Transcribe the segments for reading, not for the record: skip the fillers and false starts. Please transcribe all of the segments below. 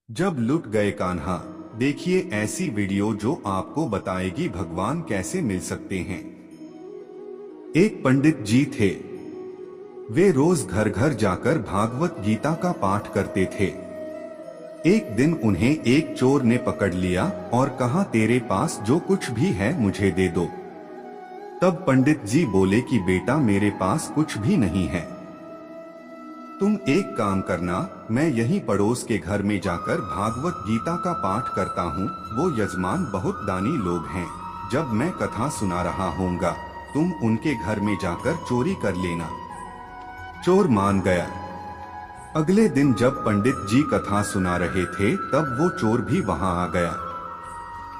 जब लुट गए कान्हा। देखिए ऐसी वीडियो जो आपको बताएगी भगवान कैसे मिल सकते हैं। एक पंडित जी थे। वे रोज घर घर जाकर भागवत गीता का पाठ करते थे। एक दिन उन्हें एक चोर ने पकड़ लिया और कहा, तेरे पास जो कुछ भी है मुझे दे दो। तब पंडित जी बोले कि बेटा, मेरे पास कुछ भी नहीं है। तुम एक काम करना, मैं यहीं पड़ोस के घर में जाकर भागवत गीता का पाठ करता हूँ। वो यजमान बहुत दानी लोग हैं। जब मैं कथा सुना रहा होऊंगा, तुम उनके घर में जाकर चोरी कर लेना। चोर मान गया। अगले दिन जब पंडित जी कथा सुना रहे थे, तब वो चोर भी वहां आ गया।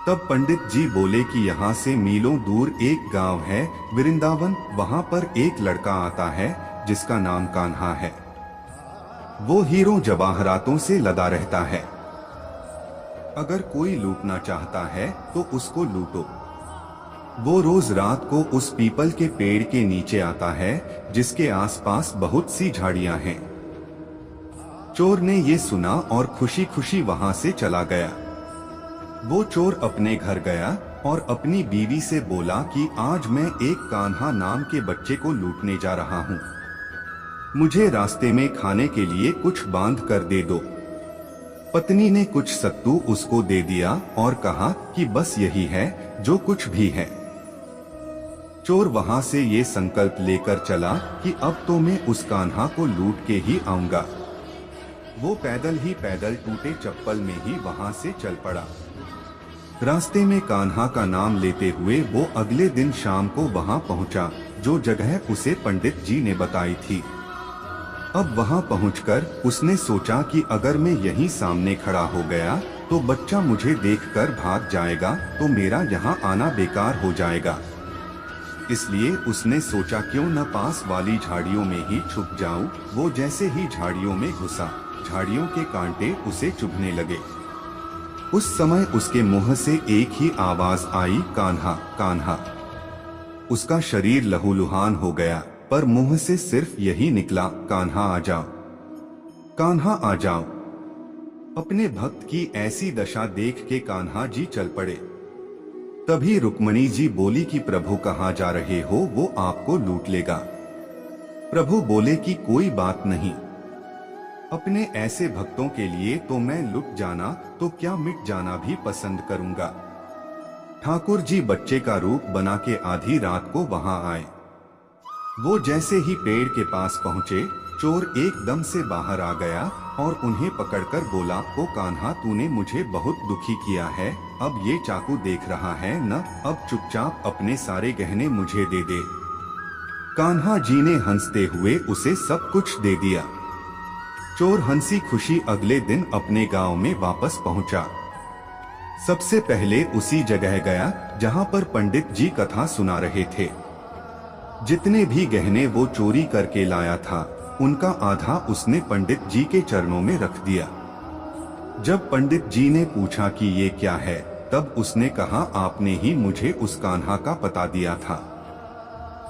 तब पंडित जी बोले कि यहाँ से मीलों दूर एक गांव है, वृंदावन। वहां पर एक लड़का आता है जिसका नाम कान्हा है। वो हीरों जवाहरातों से लदा रहता है। अगर कोई लूटना चाहता है तो उसको लूटो। वो रोज रात को उस पीपल के पेड़ के नीचे आता है जिसके आसपास बहुत सी झाड़ियां हैं। चोर ने ये सुना और खुशी खुशी वहां से चला गया। वो चोर अपने घर गया और अपनी बीवी से बोला कि आज मैं एक कान्हा नाम के बच्चे को लूटने जा रहा हूँ। मुझे रास्ते में खाने के लिए कुछ बांध कर दे दो। पत्नी ने कुछ सत्तू उसको दे दिया और कहा कि बस यही है जो कुछ भी है। चोर वहां से ये संकल्प लेकर चला कि अब तो मैं उस कान्हा को लूट के ही आऊंगा। वो पैदल ही पैदल टूटे चप्पल में ही वहां से चल पड़ा। रास्ते में कान्हा का नाम लेते हुए वो अगले दिन शाम को वहां पहुंचा, जो जगह उसे पंडित जी ने बताई थी। अब वहां पहुंचकर उसने सोचा कि अगर मैं यहीं सामने खड़ा हो गया तो बच्चा मुझे देखकर भाग जाएगा, तो मेरा यहां आना बेकार हो जाएगा। इसलिए उसने सोचा क्यों न पास वाली झाड़ियों में ही छुप जाऊं। वो जैसे ही झाड़ियों में घुसा, झाड़ियों के कांटे उसे चुभने लगे। उस समय उसके मुंह से एक ही आवाज आई, कान्हा कान्हा। उसका शरीर लहूलुहान हो गया, पर मुंह से सिर्फ यही निकला, कान्हा आ जाओ, कान्हा आ जाओ। अपने भक्त की ऐसी दशा देख के कान्हा जी चल पड़े। तभी रुक्मणी जी बोली कि प्रभु कहाँ जा रहे हो, वो आपको लूट लेगा। प्रभु बोले कि कोई बात नहीं, अपने ऐसे भक्तों के लिए तो मैं लुट जाना तो क्या मिट जाना भी पसंद करूंगा। ठाकुर जी बच्चे का रूप बना के आधी रात को वहां आए। वो जैसे ही पेड़ के पास पहुंचे, चोर एकदम से बाहर आ गया और उन्हें पकड़कर बोला, ओ कान्हा, तूने मुझे बहुत दुखी किया है। अब ये चाकू देख रहा है न, अब चुपचाप अपने सारे गहने मुझे दे दे। कान्हा जी ने हंसते हुए उसे सब कुछ दे दिया। चोर हंसी खुशी अगले दिन अपने गांव में वापस पहुंचा। सबसे पहले उसी जगह गया जहां पर पंडित जी कथा सुना रहे थे। जितने भी गहने वो चोरी करके लाया था, उनका आधा उसने पंडित जी के चरणों में रख दिया। जब पंडित जी ने पूछा कि ये क्या है, तब उसने कहा, आपने ही मुझे उस कान्हा का पता दिया था।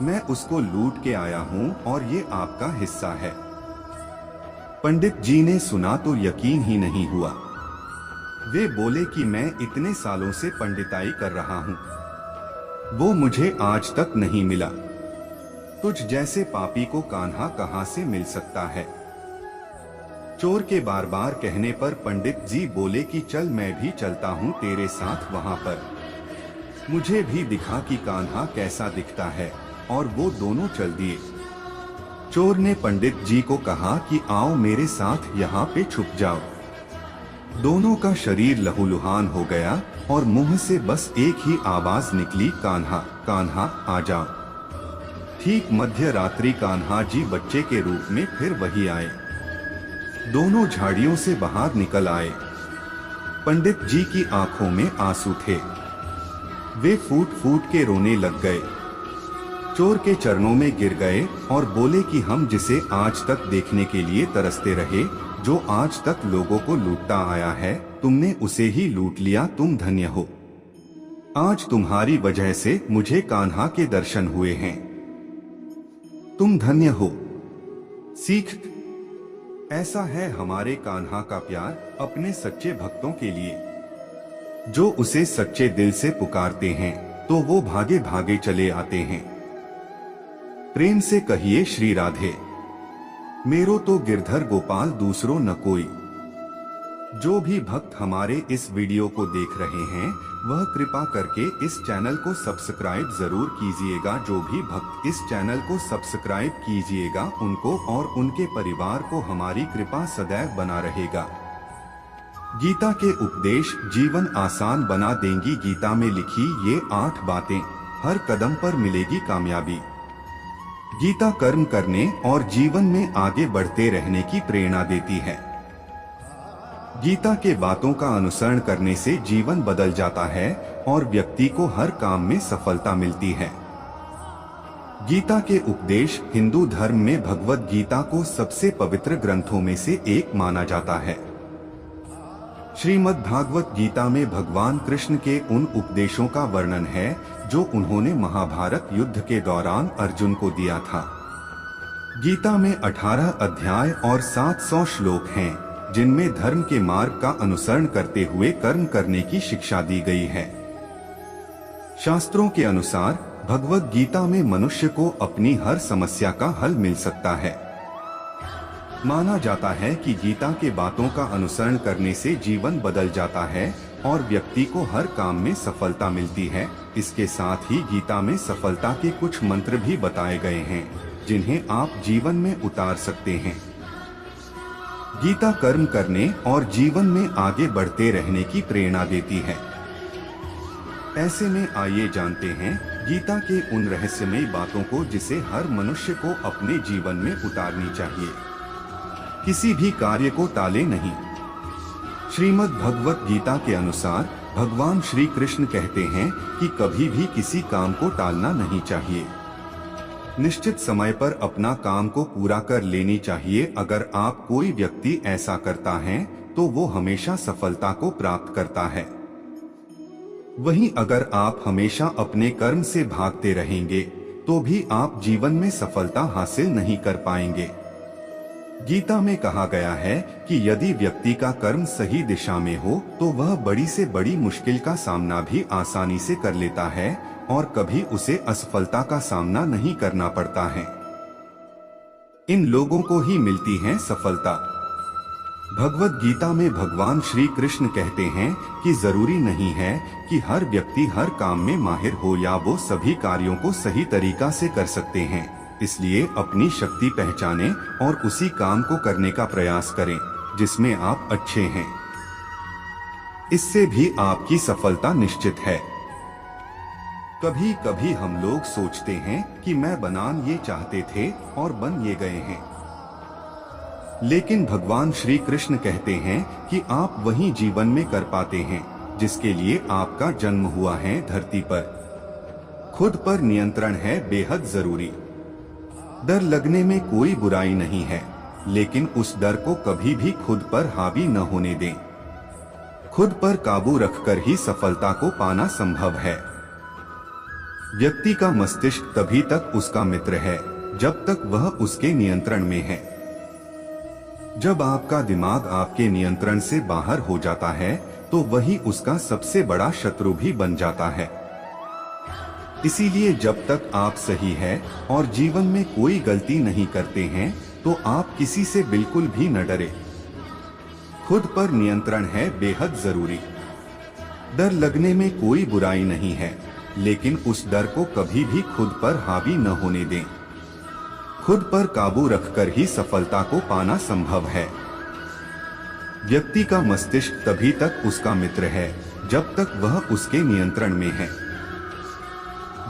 मैं उसको लूट के आया हूँ और ये आपका हिस्सा है। पंडित जी ने सुना तो यकीन ही नहीं हुआ। वे बोले कि मैं इतने सालों से पंडिताई कर रहा हूँ, वो मुझे आज तक नहीं मिला। तुझ जैसे पापी को कान्हा कहाँ से मिल सकता है। चोर के बार बार कहने पर पंडित जी बोले कि चल, मैं भी चलता हूँ तेरे साथ वहां पर। मुझे भी दिखा कि कान्हा कैसा दिखता है। और वो दोनों चल दिए। चोर ने पंडित जी को कहा कि आओ मेरे साथ यहाँ पे छुप जाओ। दोनों का शरीर लहूलुहान हो गया और मुंह से बस एक ही आवाज निकली, कान्हा कान्हा आ जाओ। ठीक मध्य रात्रि कान्हा जी बच्चे के रूप में फिर वही आए। दोनों झाड़ियों से बाहर निकल आए। पंडित जी की आंखों में आंसू थे। वे फूट फूट के रोने लग गए। चोर के चरणों में गिर गए और बोले कि हम जिसे आज तक देखने के लिए तरसते रहे, जो आज तक लोगों को लूटता आया है, तुमने उसे ही लूट लिया। तुम धन्य हो। आज तुम्हारी वजह से मुझे कान्हा के दर्शन हुए हैं। तुम धन्य हो। सीख ऐसा है हमारे कान्हा का प्यार अपने सच्चे भक्तों के लिए। जो उसे सच्चे दिल से पुकारते हैं तो वो भागे भागे चले आते हैं। प्रेम से कहिए श्री राधे, मेरो तो गिरधर गोपाल दूसरो न कोई। जो भी भक्त हमारे इस वीडियो को देख रहे हैं वह कृपा करके इस चैनल को सब्सक्राइब जरूर कीजिएगा। जो भी भक्त इस चैनल को सब्सक्राइब कीजिएगा उनको और उनके परिवार को हमारी कृपा सदैव बना रहेगा। गीता के उपदेश जीवन आसान बना देंगी। गीता में लिखी ये 8 बातें, हर कदम पर मिलेगी कामयाबी। गीता कर्म करने और जीवन में आगे बढ़ते रहने की प्रेरणा देती है। गीता के बातों का अनुसरण करने से जीवन बदल जाता है और व्यक्ति को हर काम में सफलता मिलती है। गीता के उपदेश हिंदू धर्म में भगवद गीता को सबसे पवित्र ग्रंथों में से एक माना जाता है। श्रीमद् भागवत गीता में भगवान कृष्ण के उन उपदेशों का वर्णन है जो उन्होंने महाभारत युद्ध के दौरान अर्जुन को दिया था। गीता में 18 अध्याय और 700 श्लोक हैं, जिनमें धर्म के मार्ग का अनुसरण करते हुए कर्म करने की शिक्षा दी गई है। शास्त्रों के अनुसार भगवद गीता में मनुष्य को अपनी हर समस्या का हल मिल सकता है। माना जाता है कि गीता के बातों का अनुसरण करने से जीवन बदल जाता है और व्यक्ति को हर काम में सफलता मिलती है। इसके साथ ही गीता में सफलता के कुछ मंत्र भी बताए गए हैं जिन्हें आप जीवन में उतार सकते हैं। गीता कर्म करने और जीवन में आगे बढ़ते रहने की प्रेरणा देती है। ऐसे में आइए जानते हैं गीता के उन रहस्यमयी बातों को जिसे हर मनुष्य को अपने जीवन में उतारनी चाहिए। किसी भी कार्य को टाले नहीं। श्रीमद् भगवत गीता के अनुसार भगवान श्री कृष्ण कहते हैं कि कभी भी किसी काम को टालना नहीं चाहिए। निश्चित समय पर अपना काम को पूरा कर लेनी चाहिए। अगर आप कोई व्यक्ति ऐसा करता है तो वो हमेशा सफलता को प्राप्त करता है। वहीं अगर आप हमेशा अपने कर्म से भागते रहेंगे तो भी आप जीवन में सफलता हासिल नहीं कर पाएंगे। गीता में कहा गया है कि यदि व्यक्ति का कर्म सही दिशा में हो तो वह बड़ी से बड़ी मुश्किल का सामना भी आसानी से कर लेता है और कभी उसे असफलता का सामना नहीं करना पड़ता है। इन लोगों को ही मिलती है सफलता। भगवद गीता में भगवान श्री कृष्ण कहते हैं कि जरूरी नहीं है कि हर व्यक्ति हर काम में माहिर हो या वो सभी कार्यों को सही तरीका से कर सकते हैं। इसलिए अपनी शक्ति पहचानें और उसी काम को करने का प्रयास करें जिसमें आप अच्छे हैं। इससे भी आपकी सफलता निश्चित है। कभी कभी हम लोग सोचते हैं कि मैं बनान ये चाहते थे और बन ये गए हैं, लेकिन भगवान श्री कृष्ण कहते हैं कि आप वही जीवन में कर पाते हैं जिसके लिए आपका जन्म हुआ है। धरती पर खुद पर नियंत्रण है बेहद जरूरी। डर लगने में कोई बुराई नहीं है, लेकिन उस डर को कभी भी खुद पर हावी न होने दें। खुद पर काबू रखकर ही सफलता को पाना संभव है। व्यक्ति का मस्तिष्क तभी तक उसका मित्र है जब तक वह उसके नियंत्रण में है। जब आपका दिमाग आपके नियंत्रण से बाहर हो जाता है तो वही उसका सबसे बड़ा शत्रु भी बन जाता है। इसीलिए जब तक आप सही है और जीवन में कोई गलती नहीं करते हैं तो आप किसी से बिल्कुल भी न डरे। खुद पर नियंत्रण है बेहद जरूरी। डर लगने में कोई बुराई नहीं है, लेकिन उस डर को कभी भी खुद पर हावी न होने दें। खुद पर काबू रखकर ही सफलता को पाना संभव है। व्यक्ति का मस्तिष्क तभी तक उसका मित्र है जब तक वह उसके नियंत्रण में है।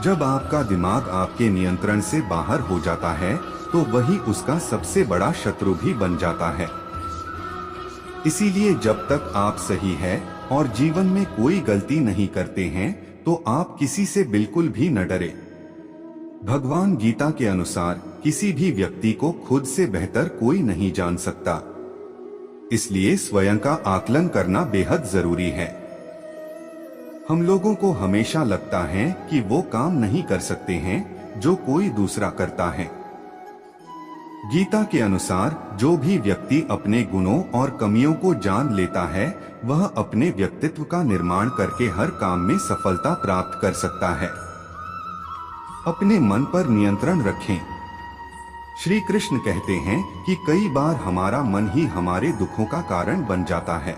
जब आपका दिमाग आपके नियंत्रण से बाहर हो जाता है तो वही उसका सबसे बड़ा शत्रु भी बन जाता है। इसीलिए जब तक आप सही है और जीवन में कोई गलती नहीं करते हैं तो आप किसी से बिल्कुल भी न डरे। भगवान गीता के अनुसार किसी भी व्यक्ति को खुद से बेहतर कोई नहीं जान सकता। इसलिए स्वयं का आकलन करना बेहद जरूरी है। हम लोगों को हमेशा लगता है कि वो काम नहीं कर सकते हैं जो कोई दूसरा करता है। गीता के अनुसार जो भी व्यक्ति अपने गुणों और कमियों को जान लेता है वह अपने व्यक्तित्व का निर्माण करके हर काम में सफलता प्राप्त कर सकता है। अपने मन पर नियंत्रण रखें। श्री कृष्ण कहते हैं कि कई बार हमारा मन ही हमारे दुखों का कारण बन जाता है।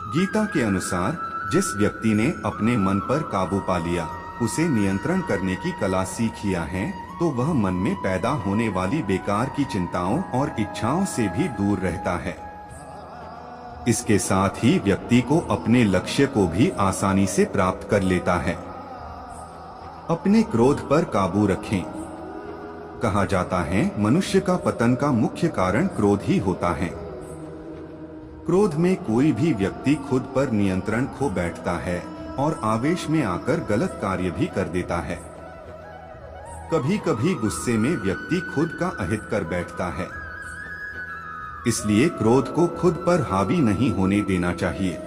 गीता के अनुसार जिस व्यक्ति ने अपने मन पर काबू पा लिया, उसे नियंत्रण करने की कला सीख लिया है, तो वह मन में पैदा होने वाली बेकार की चिंताओं और इच्छाओं से भी दूर रहता है। इसके साथ ही व्यक्ति को अपने लक्ष्य को भी आसानी से प्राप्त कर लेता है। अपने क्रोध पर काबू रखें। कहा जाता है मनुष्य का पतन का मुख्य कारण क्रोध ही होता है। क्रोध में कोई भी व्यक्ति खुद पर नियंत्रण खो बैठता है और आवेश में आकर गलत कार्य भी कर देता है। कभी कभी गुस्से में व्यक्ति खुद का अहित कर बैठता है। इसलिए क्रोध को खुद पर हावी नहीं होने देना चाहिए।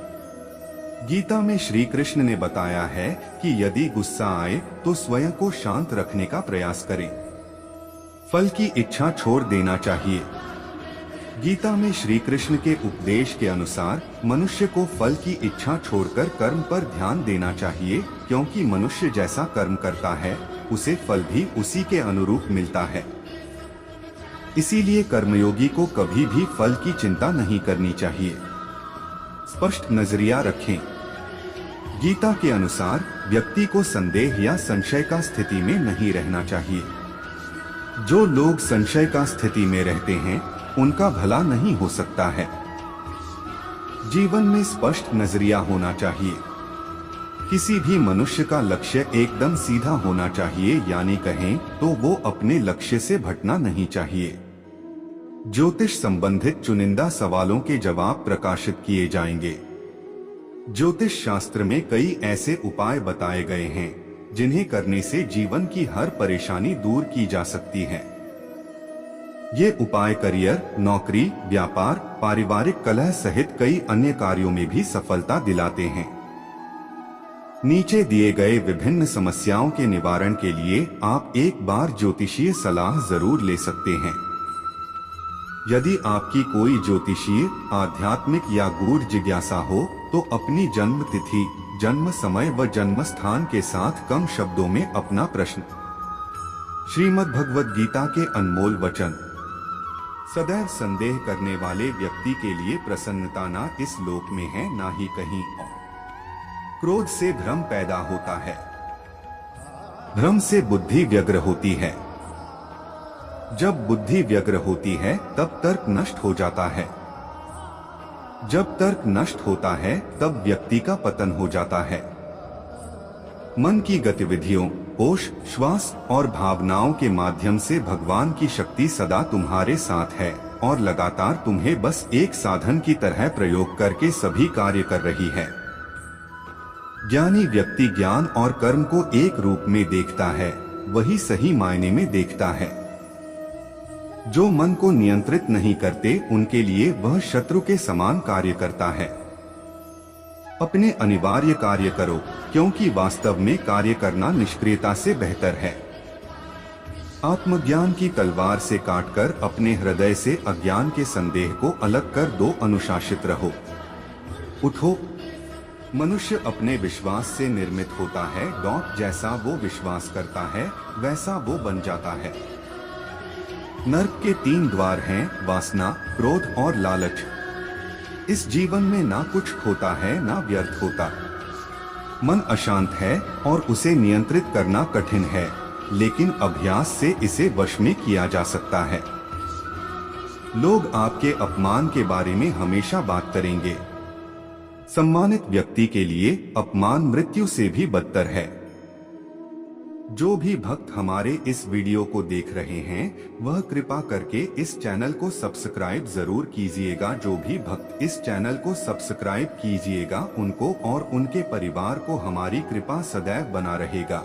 गीता में श्री कृष्ण ने बताया है कि यदि गुस्सा आए तो स्वयं को शांत रखने का प्रयास करें। फल की इच्छा छोड़ देना चाहिए। गीता में श्री कृष्ण के उपदेश के अनुसार मनुष्य को फल की इच्छा छोड़कर कर्म पर ध्यान देना चाहिए, क्योंकि मनुष्य जैसा कर्म करता है उसे फल भी उसी के अनुरूप मिलता है। इसीलिए कर्मयोगी को कभी भी फल की चिंता नहीं करनी चाहिए। स्पष्ट नजरिया रखें। गीता के अनुसार व्यक्ति को संदेह या संशय का स्थिति में नहीं रहना चाहिए। जो लोग संशय का स्थिति में रहते हैं उनका भला नहीं हो सकता है। जीवन में स्पष्ट नजरिया होना चाहिए। किसी भी मनुष्य का लक्ष्य एकदम सीधा होना चाहिए, यानी कहें तो वो अपने लक्ष्य से भटकना नहीं चाहिए। ज्योतिष संबंधित चुनिंदा सवालों के जवाब प्रकाशित किए जाएंगे। ज्योतिष शास्त्र में कई ऐसे उपाय बताए गए हैं जिन्हें करने से जीवन की हर परेशानी दूर की जा सकती है। ये उपाय करियर, नौकरी, व्यापार, पारिवारिक कलह सहित कई अन्य कार्यों में भी सफलता दिलाते हैं। नीचे दिए गए विभिन्न समस्याओं के निवारण के लिए आप एक बार ज्योतिषीय सलाह जरूर ले सकते हैं। यदि आपकी कोई ज्योतिषीय, आध्यात्मिक या गूढ़ जिज्ञासा हो तो अपनी जन्म तिथि, जन्म समय व जन्म स्थान के साथ कम शब्दों में अपना प्रश्न। श्रीमद् भगवद गीता के अनमोल वचन। सदैव संदेह करने वाले व्यक्ति के लिए प्रसन्नता ना इस लोक में है ना ही कहीं और। क्रोध से भ्रम पैदा होता है। भ्रम से बुद्धि व्यग्र होती है। जब बुद्धि व्यग्र होती है तब तर्क नष्ट हो जाता है। जब तर्क नष्ट होता है तब व्यक्ति का पतन हो जाता है। मन की गतिविधियों, होश, श्वास और भावनाओं के माध्यम से भगवान की शक्ति सदा तुम्हारे साथ है और लगातार तुम्हें बस एक साधन की तरह प्रयोग करके सभी कार्य कर रही है। ज्ञानी व्यक्ति ज्ञान और कर्म को एक रूप में देखता है, वही सही मायने में देखता है। जो मन को नियंत्रित नहीं करते उनके लिए वह शत्रु के समान कार्य करता है। अपने अनिवार्य कार्य करो, क्योंकि वास्तव में कार्य करना निष्क्रियता से बेहतर है। आत्मज्ञान की तलवार से काटकर अपने हृदय से अज्ञान के संदेह को अलग कर दो। अनुशासित रहो। उठो। मनुष्य अपने विश्वास से निर्मित होता है। जैसा वो विश्वास करता है वैसा वो बन जाता है। नरक के 3 द्वार हैं, वासना, क्रोध और लालच। इस जीवन में ना कुछ होता है ना व्यर्थ होता। मन अशांत है और उसे नियंत्रित करना कठिन है, लेकिन अभ्यास से इसे वश में किया जा सकता है। लोग आपके अपमान के बारे में हमेशा बात करेंगे। सम्मानित व्यक्ति के लिए अपमान मृत्यु से भी बदतर है। जो भी भक्त हमारे इस वीडियो को देख रहे हैं वह कृपा करके इस चैनल को सब्सक्राइब जरूर कीजिएगा। जो भी भक्त इस चैनल को सब्सक्राइब कीजिएगा उनको और उनके परिवार को हमारी कृपा सदैव बना रहेगा।